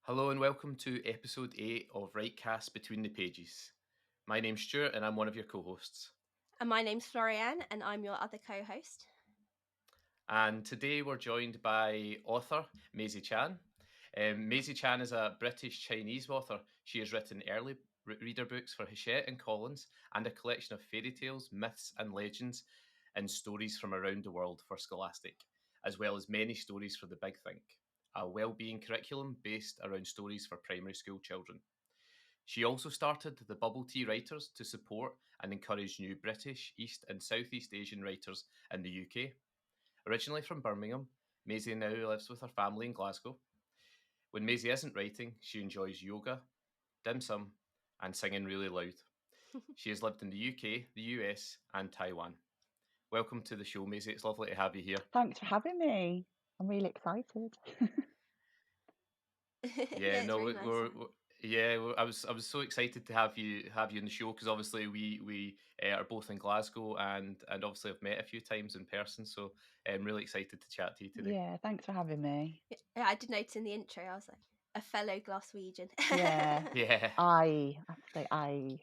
Hello and welcome to episode 8 of WriteCast Between the Pages. My name's Stuart and I'm one of your co hosts. And my name's Florianne, and I'm your other co-host. And today we're joined by author Maisie Chan. Maisie Chan is a British Chinese author. She has written early reader books for Hachette and Collins and a collection of fairy tales, myths, and legends and stories from around the world for Scholastic, as well as many stories for the Big Think, a well-being curriculum based around stories for primary school children. She also started the Bubble Tea Writers to support and encourage new British, East and Southeast Asian writers in the UK. Originally from Birmingham, Maisie now lives with her family in Glasgow. When Maisie isn't writing, she enjoys yoga, dim sum, and singing really loud. She has lived in the UK, the US, and Taiwan. Welcome to the show, Maisie. It's lovely to have you here. Thanks for having me. I'm really excited. Yeah, It's no, really nice. I was so excited to have you on the show because obviously we are both in Glasgow and obviously I've met a few times in person, so I'm really excited to chat to you today. Yeah, thanks for having me. Yeah, I did notice in the intro, I was like, a fellow Glaswegian. Yeah, Yeah. I have to say I.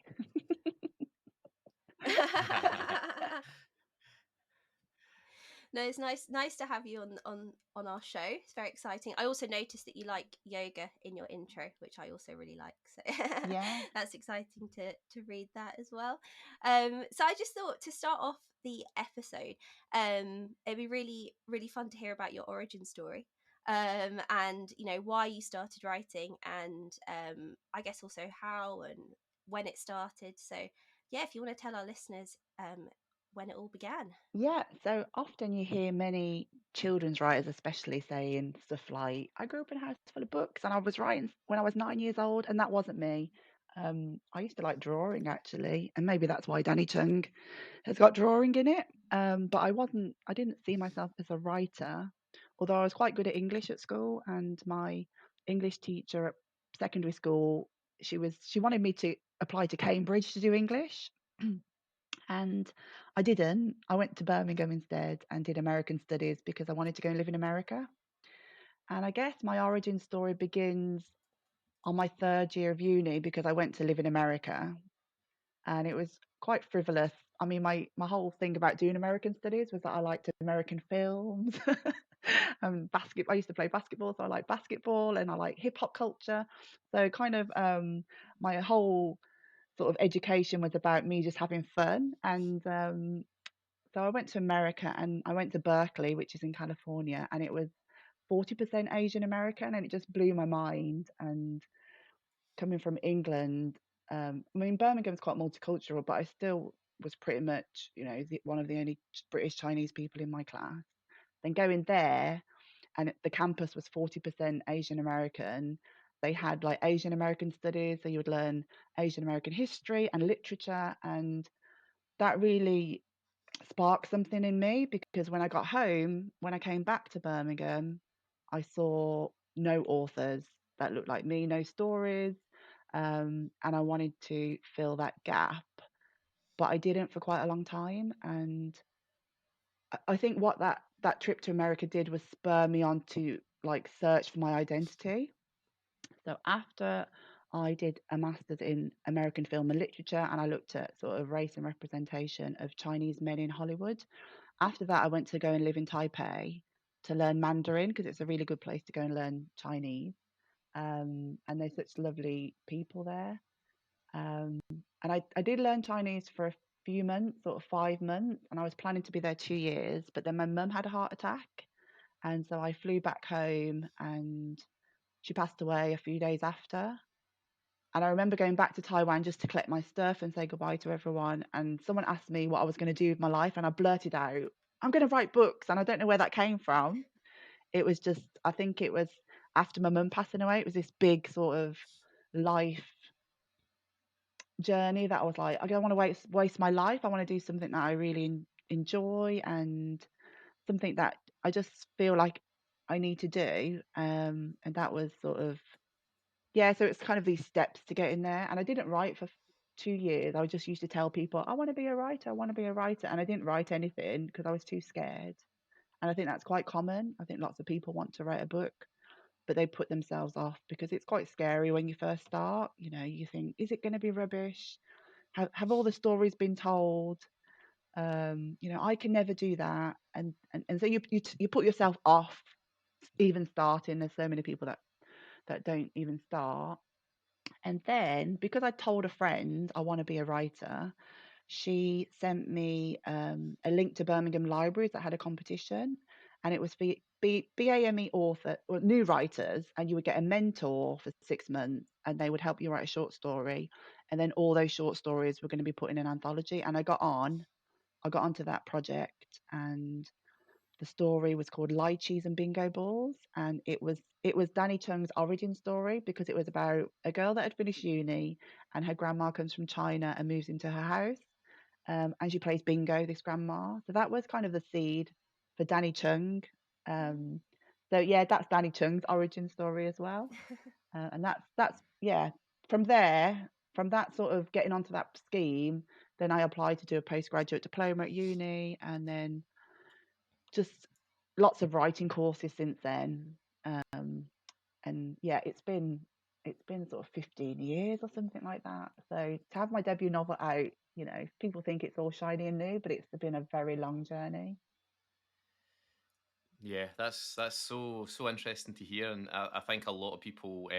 No, it's nice to have you on our show. It's very exciting. I also noticed that you like yoga in your intro, which I also really like. So Yeah, that's exciting to read that as well. So I just thought to start off the episode, it'd be really fun to hear about your origin story. And why you started writing, and I guess also how and when it started. So yeah, if you want to tell our listeners when it all began. yeah. So often you hear many children's writers, especially saying stuff like, I grew up in a house full of books and I was writing when I was 9 years old, and that wasn't me. I used to like drawing actually, and maybe that's why Danny Chung has got drawing in it. But I didn't see myself as a writer, although I was quite good at English at school, and my English teacher at secondary school, she wanted me to apply to Cambridge to do English. And I didn't. I went to Birmingham instead and did American studies because I wanted to go and live in America. And I guess my origin story begins on my third year of uni because I went to live in America, and it was quite frivolous. I mean, my whole thing about doing American studies was that I liked American films. I used to play basketball, so I like basketball, and I like hip hop culture. So kind of my whole sort of education was about me just having fun. And so I went to America, and I went to Berkeley, which is in California, and it was 40% Asian American, and it just blew my mind. And coming from England, I mean, Birmingham's quite multicultural, but I still was pretty much, one of the only British Chinese people in my class. Then going there, and the campus was 40% Asian American. They had like Asian American studies, so you would learn Asian American history and literature, and that really sparked something in me because when I got home, when I came back to Birmingham, I saw no authors that looked like me, no stories, and I wanted to fill that gap, but I didn't for quite a long time. And I think what that trip to America did was spur me on to like search for my identity. So after I did a master's in American film and literature, and I looked at sort of race and representation of Chinese men in Hollywood. After that, I went to go and live in Taipei to learn Mandarin because it's a really good place to go and learn Chinese. And there's such lovely people there. Um, and I did learn Chinese for a few months, sort of 5 months, and I was planning to be there 2 years, but then my mum had a heart attack. And so I flew back home, and she passed away a few days after. And I remember going back to Taiwan just to collect my stuff and say goodbye to everyone. And someone asked me what I was going to do with my life, and I blurted out, I'm going to write books. And I don't know where that came from. It was just, I think it was after my mum passing away, it was this big sort of life journey that I was like, I don't want to waste my life. I want to do something that I really enjoy, and something that I just feel like I need to do. And that was sort of, yeah, so it's kind of these steps to get in there. And I didn't write for 2 years. I just used to tell people, I want to be a writer, I want to be a writer. And I didn't write anything because I was too scared. And I think that's quite common. I think lots of people want to write a book, but they put themselves off because it's quite scary when you first start. You think, is it going to be rubbish? Have all the stories been told? I can never do that, and so you put yourself off even starting. There's so many people that don't even start. And then, because I told a friend I want to be a writer, she sent me a link to Birmingham libraries that had a competition, and it was for BAME author or new writers, and you would get a mentor for 6 months, and they would help you write a short story, and then all those short stories were going to be put in an anthology. And I got onto that project, and the story was called Lychees and Bingo Balls, and it was Danny Chung's origin story, because it was about a girl that had finished uni, and her grandma comes from China and moves into her house, and she plays bingo, this grandma. So that was kind of the seed for Danny Chung. So yeah, that's Danny Chung's origin story as well, and that's yeah. From there, from that sort of getting onto that scheme, then I applied to do a postgraduate diploma at uni, and then just lots of writing courses since then. Um, and yeah, it's been sort of 15 years or something like that. So to have my debut novel out, people think it's all shiny and new, but it's been a very long journey. Yeah, that's so interesting to hear, and I think a lot of people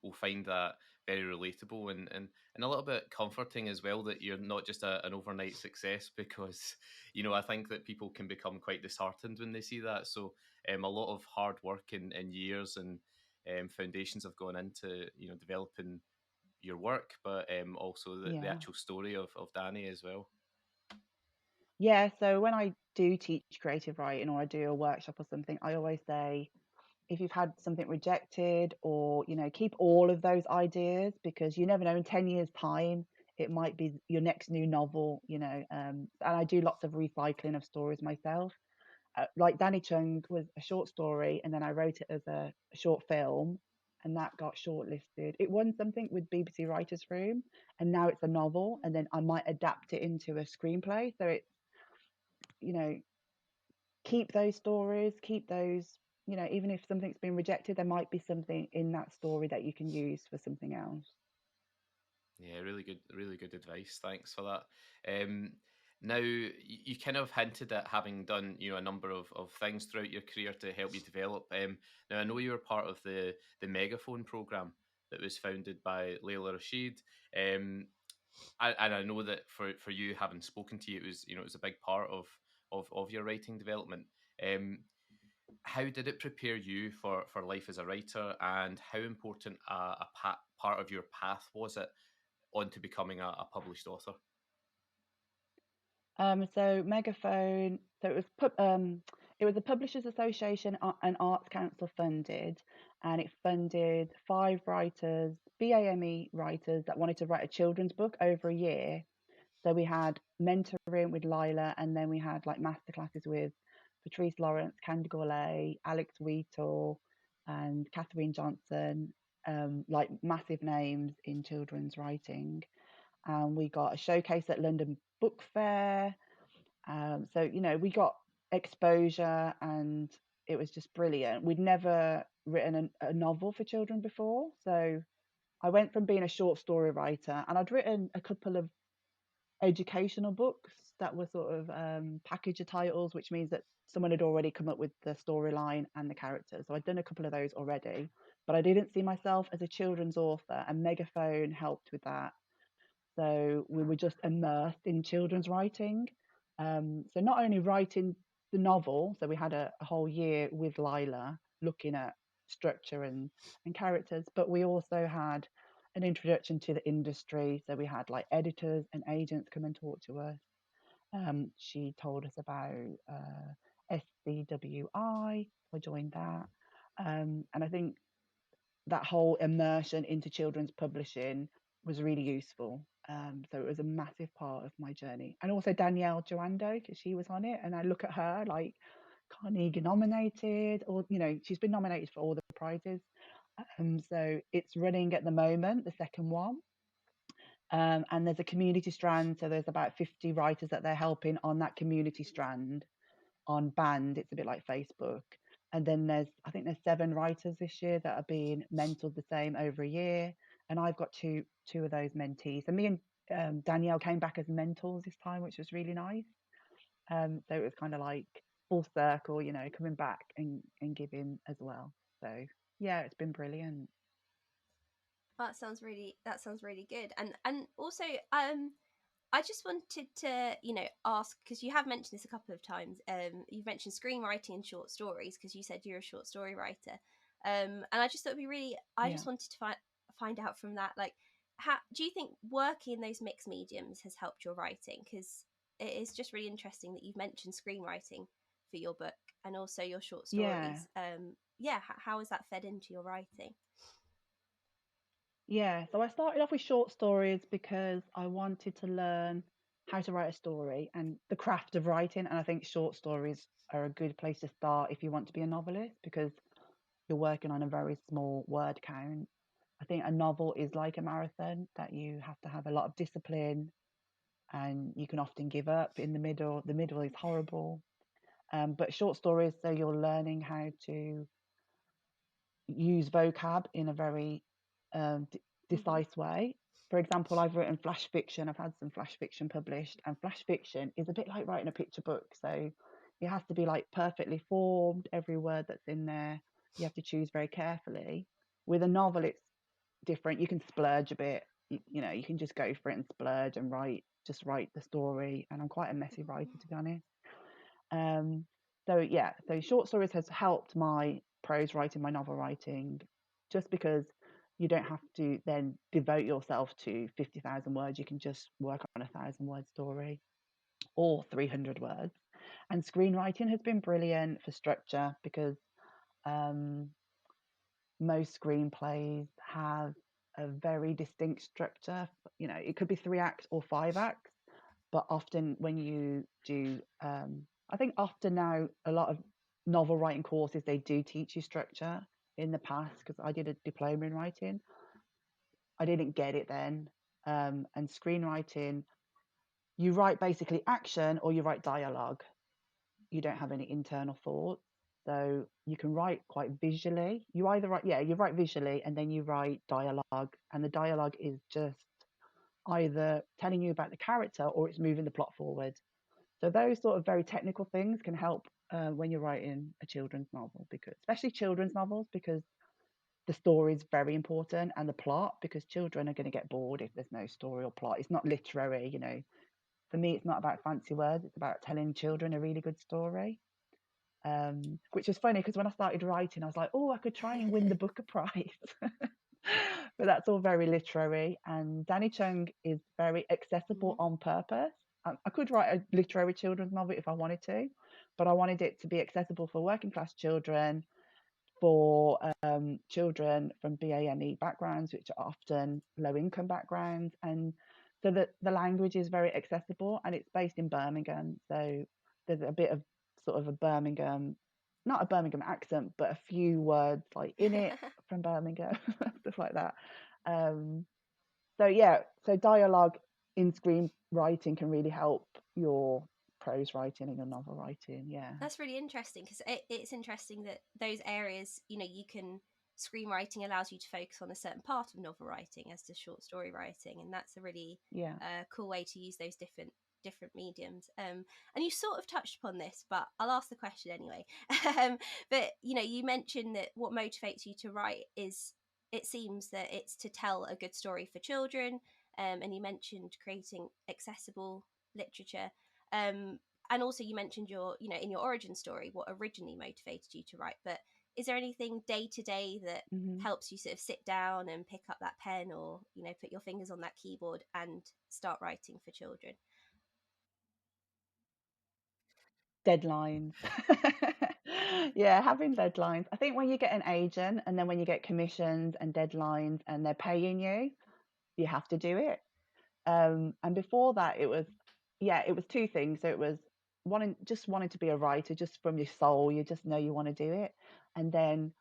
will find that very relatable, and a little bit comforting as well, that you're not just an overnight success, because I think that people can become quite disheartened when they see that. So a lot of hard work and years and foundations have gone into developing your work, but also the Yeah. actual story of Danny as well. Yeah. So when I do teach creative writing, or I do a workshop or something, I always say, if you've had something rejected, or keep all of those ideas, because you never know, in 10 years time it might be your next new novel. And I do lots of recycling of stories myself. Like Danny Chung was a short story, and then I wrote it as a short film, and that got shortlisted. It won something with BBC Writers Room, and now it's a novel, and then I might adapt it into a screenplay. So it's, you know keep those stories, keep those. Even if something's been rejected, there might be something in that story that you can use for something else. Yeah, really good advice. Thanks for that. Now, you kind of hinted at having done, a number of things throughout your career to help you develop. Now, I know you were part of the Megaphone program that was founded by Layla Rashid. And I know that for you, having spoken to you, it was a big part of your writing development. Um, how did it prepare you for life as a writer, and how important part of your path was it on to becoming a published author? So Megaphone, so it was a Publishers Association and Arts Council funded, and it funded 5 writers, BAME writers, that wanted to write a children's book over a year. So we had mentoring with Lila, and then we had like masterclasses with Patrice Lawrence, Candy Gourlay, Alex Wheatle, and Catherine Johnson, like massive names in children's writing. And we got a showcase at London Book Fair. So we got exposure, and it was just brilliant. We'd never written a novel for children before, so I went from being a short story writer, and I'd written a couple of educational books that were sort of packager titles, which means that someone had already come up with the storyline and the characters. So I'd done a couple of those already, but I didn't see myself as a children's author, and Megaphone helped with that. So we were just immersed in children's writing. So not only writing the novel, so we had a whole year with Lila looking at structure and characters, but we also had an introduction to the industry. So we had like editors and agents come and talk to us. She told us about SCWI. I joined that. And I think that whole immersion into children's publishing was really useful. So it was a massive part of my journey. And also Danielle Joando, because she was on it, and I look at her like Carnegie nominated, or she's been nominated for all the prizes. So it's running at the moment, the second one. And there's a community strand, so there's about 50 writers that they're helping on that community strand on Band. It's a bit like Facebook. And then I think there's 7 writers this year that are being mentored the same over a year. And I've got two of those mentees. And me and Danielle came back as mentors this time, which was really nice. So it was kind of like full circle, coming back and giving as well. So yeah, it's been brilliant. That sounds really good. And also I just wanted to, ask, because you have mentioned this a couple of times. You've mentioned screenwriting and short stories, because you said you're a short story writer. And I just thought it'd be really. I Yeah. just wanted to find out from that, like, how do you think working in those mixed mediums has helped your writing? Because it is just really interesting that you've mentioned screenwriting for your book and also your short Yeah. stories. Yeah, how has that fed into your writing? Yeah. So I started off with short stories because I wanted to learn how to write a story and the craft of writing. And I think short stories are a good place to start if you want to be a novelist, because you're working on a very small word count. I think a novel is like a marathon, that you have to have a lot of discipline, and you can often give up in the middle. The middle is horrible. But short stories, so you're learning how to use vocab in a very decisive way. For example, I've written flash fiction. I've had some flash fiction published, and flash fiction is a bit like writing a picture book. So it has to be like perfectly formed, every word that's in there. You have to choose very carefully. With a novel, it's different. You can splurge a bit. You can just go for it and splurge and write the story. And I'm quite a messy writer, to be honest. Um, so short stories has helped my prose writing, my novel writing, just because you don't have to then devote yourself to 50,000 words. You can just work on a 1,000 word story or 300 words. And screenwriting has been brilliant for structure, because um, most screenplays have a very distinct structure. It could be 3 acts or 5 acts, but often when you do, I think often now a lot of novel writing courses, they do teach you structure. In the past, because I did a diploma in writing, I didn't get it then. And screenwriting, you write basically action or you write dialogue. You don't have any internal thoughts. So you can write quite visually. You write visually and then you write dialogue. And the dialogue is just either telling you about the character or it's moving the plot forward. So those sort of very technical things can help when you're writing a children's novel, because especially children's novels, because the story is very important, and the plot, because children are going to get bored if there's no story or plot. It's not literary. For me, it's not about fancy words. It's about telling children a really good story. Which is funny, because when I started writing, I was like, oh, I could try and win the Booker Prize. But that's all very literary. And Danny Chung is very accessible on purpose. I could write a literary children's novel if I wanted to, but I wanted it to be accessible for working class children, for children from BAME backgrounds, which are often low income backgrounds. And so that the language is very accessible, and it's based in Birmingham. So there's a bit of sort of a Birmingham, not a Birmingham accent, but a few words like in it from Birmingham, stuff like that. Um, so dialogue in screenwriting can really help your prose writing and your novel writing. Yeah. That's really interesting, because it's interesting that those areas, you can, screenwriting allows you to focus on a certain part of novel writing as to short story writing, and that's a really Yeah. cool way to use those different mediums. And you sort of touched upon this, but I'll ask the question anyway. But you mentioned that what motivates you to write is, it seems that it's to tell a good story for children, and you mentioned creating accessible literature. And also you mentioned in your origin story what originally motivated you to write, but is there anything day to day that helps you sort of sit down and pick up that pen, or put your fingers on that keyboard and start writing for children? Deadlines. Yeah, having deadlines. I think when you get an agent, and then when you get commissions and deadlines and they're paying you, you have to do it. And before that, it was two things. So it was wanting to be a writer, just from your soul. You just know you want to do it. And then,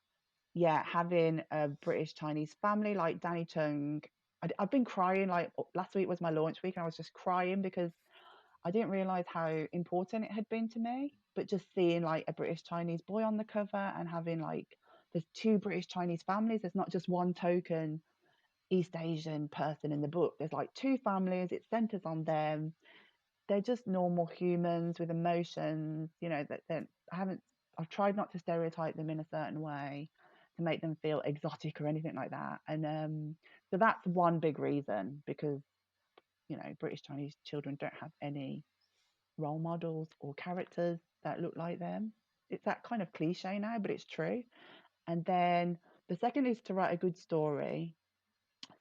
having a British Chinese family like Danny Chung. I've been crying. Like last week was my launch week, and I was just crying because I didn't realize how important it had been to me. But just seeing like a British Chinese boy on the cover and having like there's two British Chinese families. There's not just one token East Asian person in the book. There's like two families. It centers on them. They're just normal humans with emotions. You know that I've tried not to stereotype them in a certain way to make them feel exotic or anything like that. And so that's one big reason, because British Chinese children don't have any role models or characters that look like them. It's that kind of cliche now, but it's true. And then the second is to write a good story.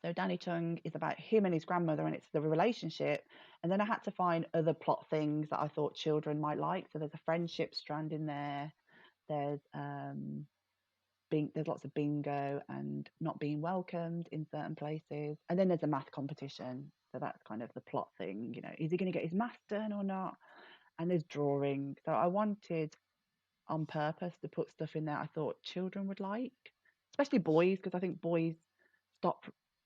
So Danny Chung is about him and his grandmother, and it's the relationship. And then I had to find other plot things that I thought children might like. So there's a friendship strand in there. There's there's lots of bingo and not being welcomed in certain places. And then there's a math competition. So that's kind of the plot thing. Is he going to get his maths done or not? And there's drawing. So I wanted on purpose to put stuff in there I thought children would like, especially boys, because I think boys stop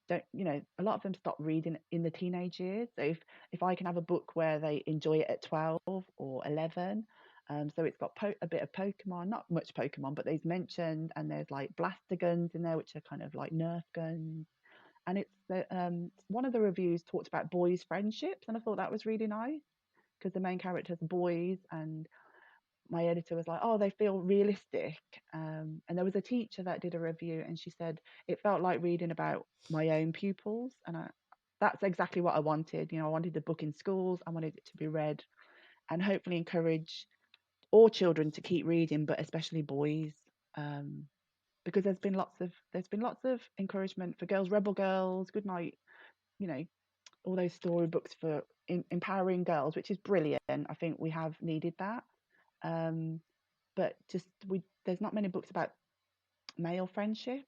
don't a lot of them stop reading in the teenage years. So if I can have a book where they enjoy it at 12 or 11. So it's got a bit of Pokemon, not much Pokemon, but there's mentioned, and there's like blaster guns in there, which are kind of like Nerf guns. And it's one of the reviews talked about boys' friendships, and I thought that was really nice because the main characters are boys, and my editor was like, oh, they feel realistic. And there was a teacher that did a review, and she said it felt like reading about my own pupils. And that's exactly what I wanted. I wanted the book in schools. I wanted it to be read and hopefully encourage all children to keep reading, but especially boys, because there's been lots of encouragement for girls, Rebel Girls, Goodnight, all those storybooks for empowering girls, which is brilliant. I think we have needed that. But just there's not many books about male friendship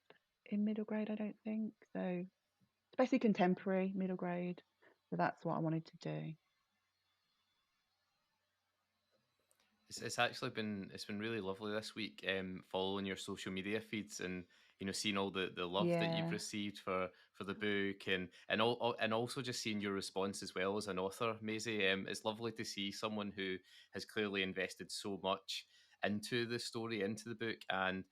in middle grade, I don't think. So especially contemporary middle grade. So that's what I wanted to do. It's actually been really lovely this week, following your social media feeds and seeing all the love that you've received for the book, and also just seeing your response as well as an author, Maisie. It's lovely to see someone who has clearly invested so much into the story, into the book, and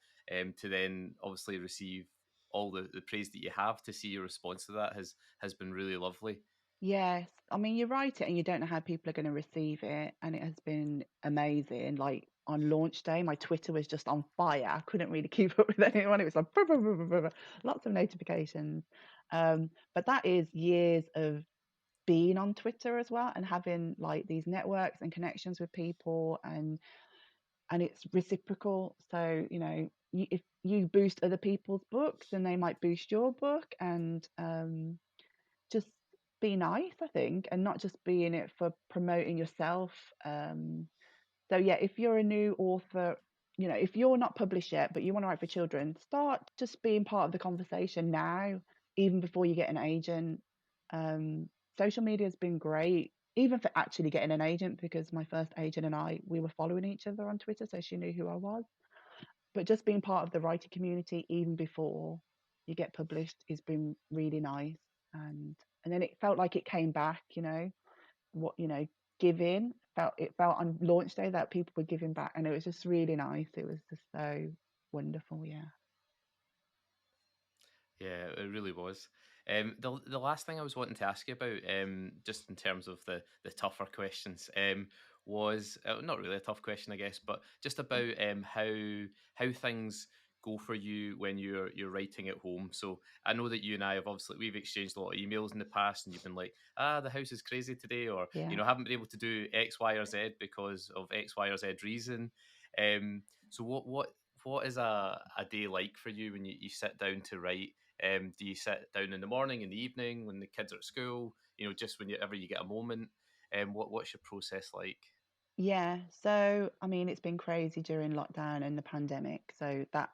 to then obviously receive all the praise that you have. To see your response to that has been really lovely. Yes, I mean, you write it and you don't know how people are going to receive it, and it has been amazing. Like on launch day, my Twitter was just on fire. I couldn't really keep up with anyone. It was like lots of notifications. But that is years of being on Twitter as well, and having like these networks and connections with people, and it's reciprocal. So if you boost other people's books, then they might boost your book, and just be nice, I think, and not just be in it for promoting yourself. So yeah, if you're a new author, if you're not published yet but you want to write for children, start just being part of the conversation now, even before you get an agent. Social media has been great, even for actually getting an agent, because my first agent and we were following each other on Twitter, so she knew who I was. But just being part of the writing community even before you get published has been really nice. And then it felt like it came back, giving it felt on launch day that people were giving back, and it was just really nice. It was just so wonderful. Yeah, it really was. The last thing I was wanting to ask you about, just in terms of the tougher questions, was not really a tough question, I guess, but just about how things go for you when you're writing at home. So I know that you and I have obviously we've exchanged a lot of emails in the past, and you've been like, the house is crazy today, or Yeah. haven't been able to do X, Y, or Z because of X, Y, or Z reason. So what is a day like for you when you sit down to write? Do you sit down in the morning, in the evening, when the kids are at school? Just whenever you get a moment. What's your process like? Yeah, so I mean, it's been crazy during lockdown and the pandemic, so that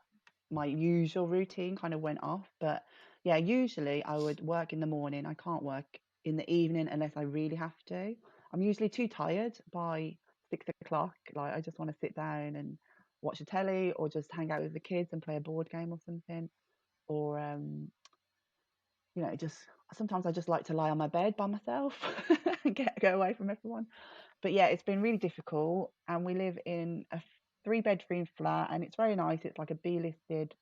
my usual routine kind of went off. But yeah, usually I would work in the morning. I can't work in the evening unless I really have to. I'm usually too tired by 6 o'clock. Like I just want to sit down and watch the telly, or just hang out with the kids and play a board game or something. Or just sometimes I just like to lie on my bed by myself. get away from everyone. But yeah, it's been really difficult, and we live in a 3-bedroom flat, and it's very nice. It's like a B-listed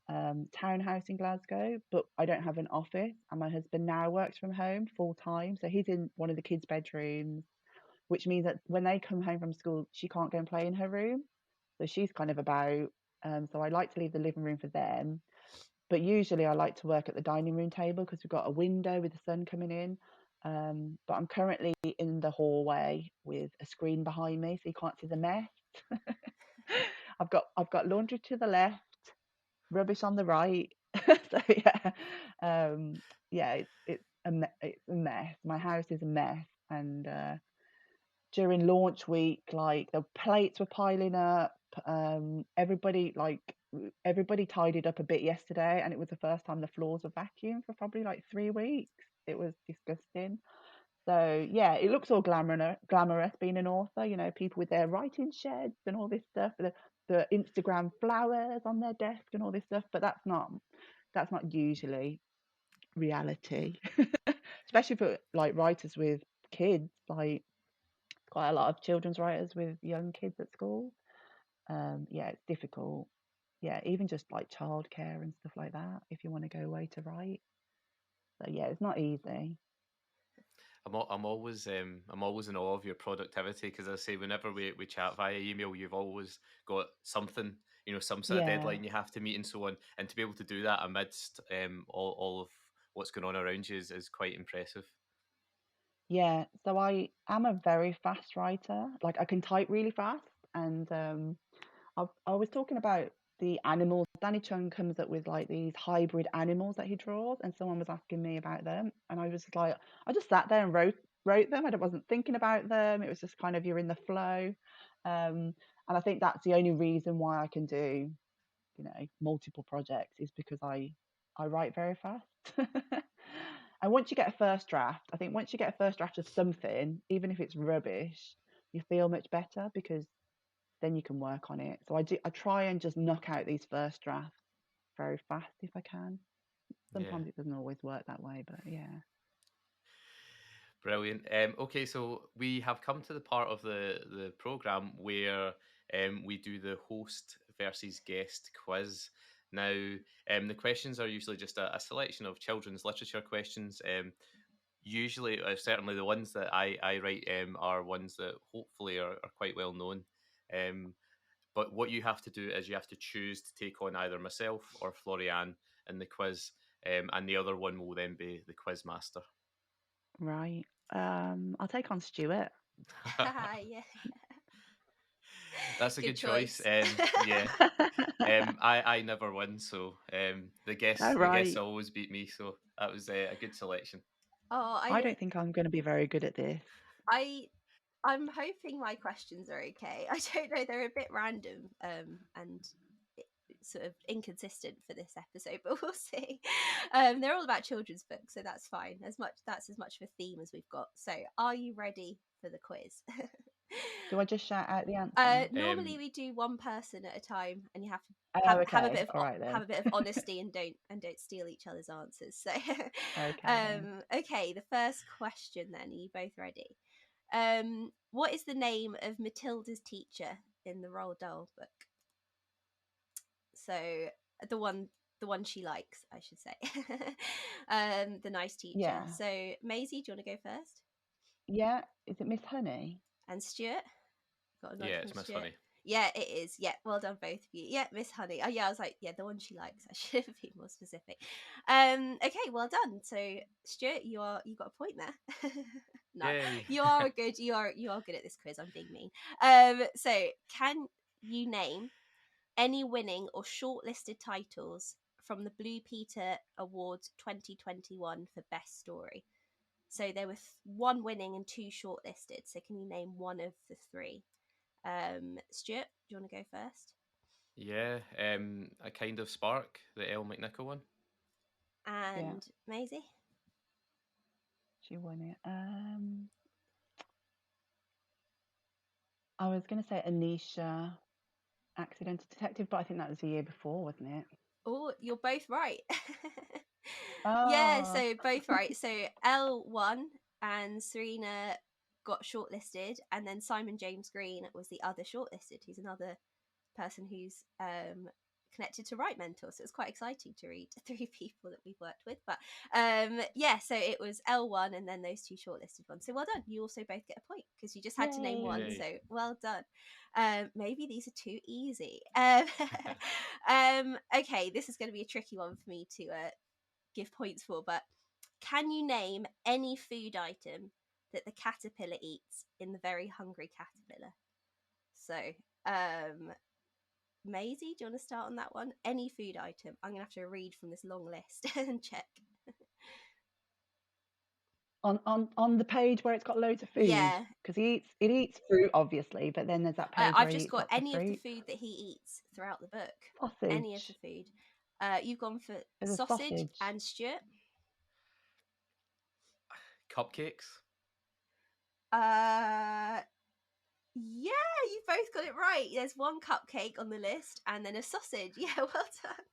townhouse in Glasgow, but I don't have an office, and my husband now works from home full time, so he's in one of the kids' bedrooms, which means that when they come home from school, she can't go and play in her room, so she's kind of about. So I like to leave the living room for them, but usually I like to work at the dining room table because we've got a window with the sun coming in. But I'm currently in the hallway with a screen behind me, so you can't see the mess. I've got laundry to the left, rubbish on the right. So yeah, it's a mess. My house is a mess, and during launch week, like the plates were piling up. Everybody tidied up a bit yesterday, and it was the first time the floors were vacuumed for probably like 3 weeks. It was disgusting. So yeah, it looks all glamorous being an author, people with their writing sheds and all this stuff, the Instagram flowers on their desk and all this stuff, but that's not usually reality. Especially for like writers with kids, like quite a lot of children's writers with young kids at school. Yeah, it's difficult. Yeah, even just like childcare and stuff like that, if you want to go away to write. So yeah, it's not easy. I'm always in awe of your productivity, because I say whenever we chat via email, you've always got something, some sort of Yeah. deadline you have to meet and so on, and to be able to do that amidst all of what's going on around you is quite impressive. Yeah, so I am a very fast writer. Like I can type really fast, and I was talking about the animals. Danny Chung comes up with like these hybrid animals that he draws, and someone was asking me about them, and I was just like, I just sat there and wrote them. I wasn't thinking about them. It was just kind of you're in the flow, and I think that's the only reason why I can do, multiple projects is because I write very fast. And once you get a first draft, I think once you get a first draft of something, even if it's rubbish, you feel much better because then you can work on it. So I try and just knock out these first drafts very fast if I can. Yeah. Sometimes it doesn't always work that way, but yeah. Brilliant. Okay, so we have come to the part of the program where we do the host versus guest quiz. Now, the questions are usually just a selection of children's literature questions. Usually, certainly the ones that I write are ones that hopefully are quite well known. But what you have to do is you have to choose to take on either myself or Floriane in the quiz, and the other one will then be the quiz master. Right. I'll take on Stuart. Yeah. That's a good choice. Yeah. I never win, so the Oh, guests right. always beat me, so that was a good selection. Oh, I don't think I'm going to be very good at this. I I'm hoping my questions are okay. I don't know, they're a bit random, and sort of inconsistent for this episode, but we'll see. They're all about children's books, so that's fine. That's as much of a theme as we've got. So, are you ready for the quiz? Do I just shout out the answer? Normally we do one person at a time, and you have to Oh, have a okay. bit of All right then. honesty, and don't steal each other's answers. So, Okay then. okay, the first question then. Are you both ready? What is the name of Matilda's teacher in the Roald Dahl book? So the one she likes, I should say. The nice teacher. Yeah. So Maisie, do you want to go first? Yeah. Is it Miss Honey? And Stuart? Got a nod Yeah, from it's Miss Stuart. Honey. Yeah, it is. Yeah, well done both of you. Yeah, Miss Honey. Oh yeah, I was like, yeah, the one she likes. I should have been more specific. Okay, well done. So Stuart, you got a point there. No, Yay. you are good at this quiz. I'm being mean. So can you name any winning or shortlisted titles from the Blue Peter Awards 2021 for Best Story? So there were one winning and two shortlisted. So can you name one of the three? Stuart, do you want to go first? Yeah, A Kind of Spark, the Elle McNichol one. Yeah. And Maisie? She won it. I was going to say Anisha, Accidental Detective, but I think that was the year before, wasn't it? Oh, you're both right. Yeah, Oh, so both right. So Elle won and Serena got shortlisted, and then Simon James Green was the other shortlisted. He's another person who's connected to Write Mentor, so it's quite exciting to read 3 people that we've worked with. But so it was L1 and then those 2 shortlisted ones. So well done. You also both get a point because you just had to name one. Yay. So well done. Maybe these are too easy. Okay, this is going to be a tricky one for me to give points for, but can you name any food item that the caterpillar eats in The Very Hungry Caterpillar? So Maisie, do you want to start on that one? Any food item. I'm going to have to read from this long list and check. On the page where it's got loads of food, Yeah. because it eats fruit, obviously, but then there's that page I've where he just eats got lots of any of the fruit. food that he eats throughout the book. Sausage. Any of the food. You've gone for There's a sausage and Stuart. Cupcakes. Yeah, you both got it right. There's 1 cupcake on the list and then a sausage. Yeah, well done.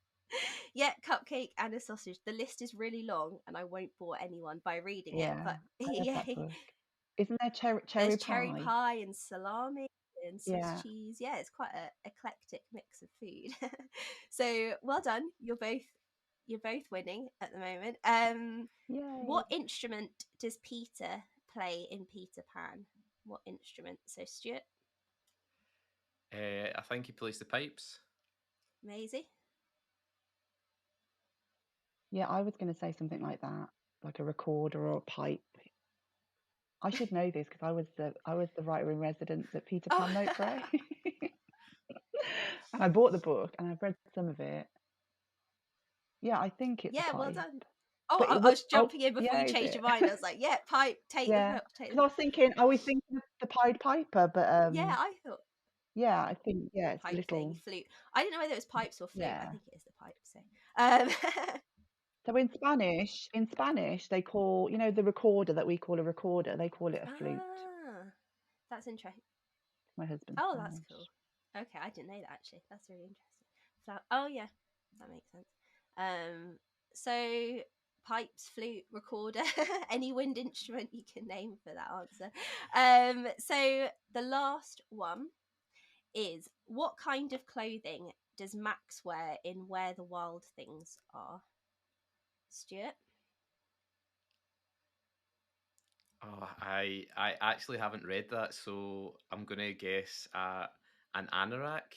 Yeah, cupcake and a sausage. The list is really long and I won't bore anyone by reading it. But I read yeah, that book. Isn't there cherry there's pie? cherry pie and salami and Swiss Yeah. cheese. Yeah, it's quite an eclectic mix of food. So well done. You're both winning at the moment. Yay. What instrument does Peter play in Peter Pan? What instrument? So Stuart, I think he plays the pipes. Maisie. Yeah, I was going to say something like that, like a recorder or a pipe. I should know this because I was the writer in residence at Peter Pan Note Grey. And I bought the book and I've read some of it. Yeah, I think it's a pipe. Well done. Oh, But I was jumping in before yeah, you is changed it? your mind. I was like, yeah, pipe, take the Yeah, pipe. because I was thinking, are we thinking of the Pied Piper? But Yeah, I thought yeah, I think it's a pipe thing, little flute. I didn't know whether it was pipes or flute. I yeah. think it is the pipe. So, So in Spanish, they call, the recorder that we call a recorder, they call it a flute. That's interesting. My husband's Oh, Spanish. that's cool. Okay, I didn't know that actually. That's really interesting. Oh yeah, that makes sense. So pipes, flute, recorder, any wind instrument you can name for that answer. So the last one is, what kind of clothing does Max wear in Where the Wild Things Are? Stuart? Oh, I actually haven't read that, so I'm gonna guess an anorak.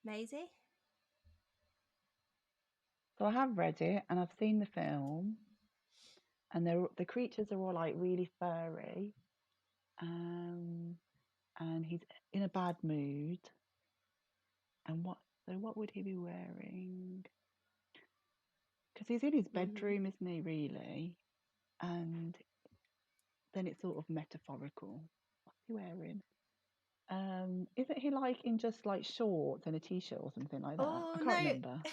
Maisie? So I have read it and I've seen the film, and the creatures are all like really furry, and he's in a bad mood. And what would he be wearing? Because he's in his bedroom, isn't he? Really, and then it's sort of metaphorical. What's he wearing? Isn't he like in just like shorts and a t-shirt or something like that? Oh, I can't no. remember.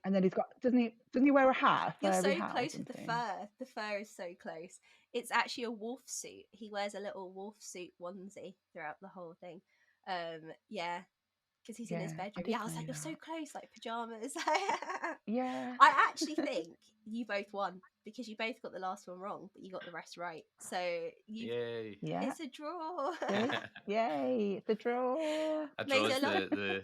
And then he's got doesn't he wear a hat, a You're furry so hat or close with the something? fur. The fur is so close. It's actually a wolf suit. He wears a little wolf suit onesie throughout the whole thing. Yeah, because he's in his Yeah, bedroom. did Yeah, I was know like, you're so that. close, like pajamas. Yeah. I actually think you both won because you both got the last one wrong, but you got the rest right. So Yay! Yeah. it's a draw. See? Yay! It's a draw. A draw Maisie, is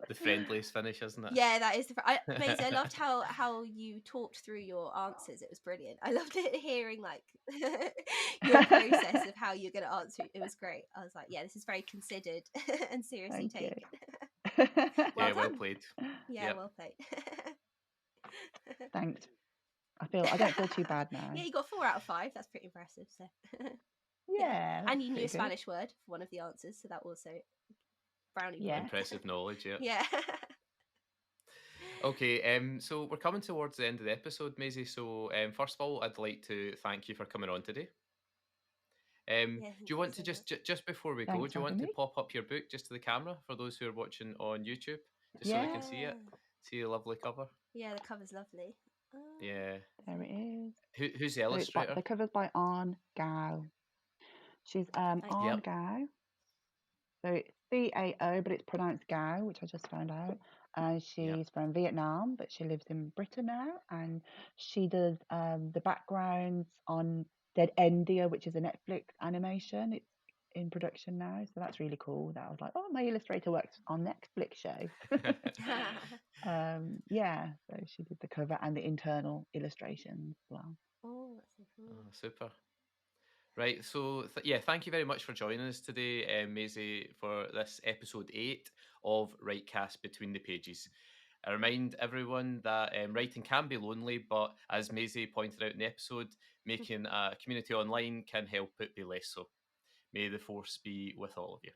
the friendliest finish, isn't it? yeah, that is Maisie, I loved how you talked through your answers. It was brilliant. I loved it, hearing like your process of how you're going to answer. It was great. I was like, yeah, this is very considered and seriously Thank you. taken. Well Yeah, well done. played. Yeah, Yep. well played. Thanks. I don't feel too bad now. Yeah, you got 4 out of 5. That's pretty impressive. So Yeah. and you knew a pretty good. Spanish word for one of the answers, so that also brownie Yeah. point. Impressive knowledge, yeah. Yeah. Okay, so we're coming towards the end of the episode, Maisie. So first of all, I'd like to thank you for coming on today. Yeah, Do thank you want so to just before we go, Thanks do you for want having to me. pop up your book just to the camera for those who are watching on YouTube, just so Yeah. they can see it, see the lovely cover? Yeah, the cover's lovely. Yeah. There it is. Who's the So illustrator? the cover's by Anne Gao. She's Anne Yep. Gao. So it's CAO, but it's pronounced Gao, which I just found out. She's from Vietnam, but she lives in Britain now, and she does the backgrounds on Dead Endia, which is a Netflix animation. It's in production now, so that's really cool. That I was like, oh, my illustrator works on Netflix show. Yeah, so she did the cover and the internal illustrations as well. Oh, that's so cool. Oh, super. Right, so yeah, thank you very much for joining us today, Maisie, for this episode 8 of WriteCast Between the Pages. I remind everyone that writing can be lonely, but as Maisie pointed out in the episode, making a community online can help it be less so. May the force be with all of you.